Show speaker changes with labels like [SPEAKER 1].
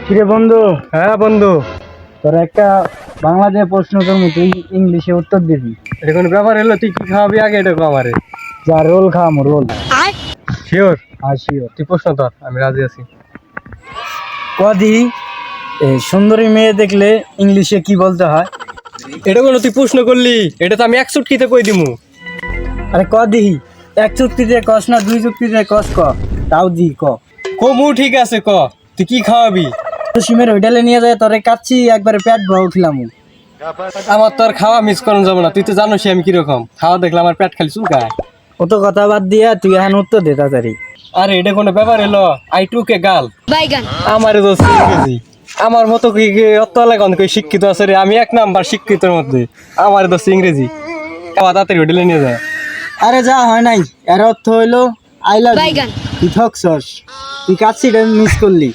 [SPEAKER 1] কিরে বন্ধু,
[SPEAKER 2] হ্যাঁ বন্ধু,
[SPEAKER 1] তোর একটা বাংলাদেশ প্রশ্ন করবো, তুই ইংলিশে উত্তর দিবি।
[SPEAKER 2] এটা কোনো ব্যাপার হলো? তুই কি খাওয়াবি আগে এটা কো আমারে।
[SPEAKER 1] যা, রোল খাওয়ামো, রোল।
[SPEAKER 2] শিওর?
[SPEAKER 1] আসিও
[SPEAKER 2] তুই প্রশ্ন ধর, আমি রাজি আছি।
[SPEAKER 1] কদি সুন্দরী মেয়ে দেখলে ইংলিশে কি বলতে হয়?
[SPEAKER 2] এটা কোনো তুই প্রশ্ন করলি? এটা তো আমি এক চুটকিতে কই দিমু।
[SPEAKER 1] আরে কদি, এক চুক্তিতে কস না, দুই চুক্তিতে কস, ক তাও দি ক।
[SPEAKER 2] কমু ঠিক আছে, ক তুই কি খাওয়াবি?
[SPEAKER 1] সিমের হোটেলে নিয়ে যায় তোরে কাচ্ছি একবারে পেট ভরা উঠিলাম।
[SPEAKER 2] আমার তো আর খাওয়া মিস করানো যাবে না, তুই তো জানোস আমি কিরকম খাওয়া দেখলে আমার পেট খালি চুলকায়।
[SPEAKER 1] অত কথা বাদ দিয়া তুই এখন উত্তর দে তাড়াতাড়ি।
[SPEAKER 2] আরে এটা কোনো ব্যাপার হলো? আই টু কে গাল আমার দোস্ত ইংরেজি। আমার মতো কি অত লাগান কই শিক্ষিত আছে রে? আমি এক নাম্বার শিক্ষিতের মধ্যে। আমার দোস্ত ইংরেজি। খাওয়া তাড়াতাড়ি হোটেলে নিয়ে যায়।
[SPEAKER 1] আরে যা হয় নাই, এর অর্থ হইলো আই লাভ ইউ। তুই ঠকছস, তুই কাচ্ছিটা মিস করলি।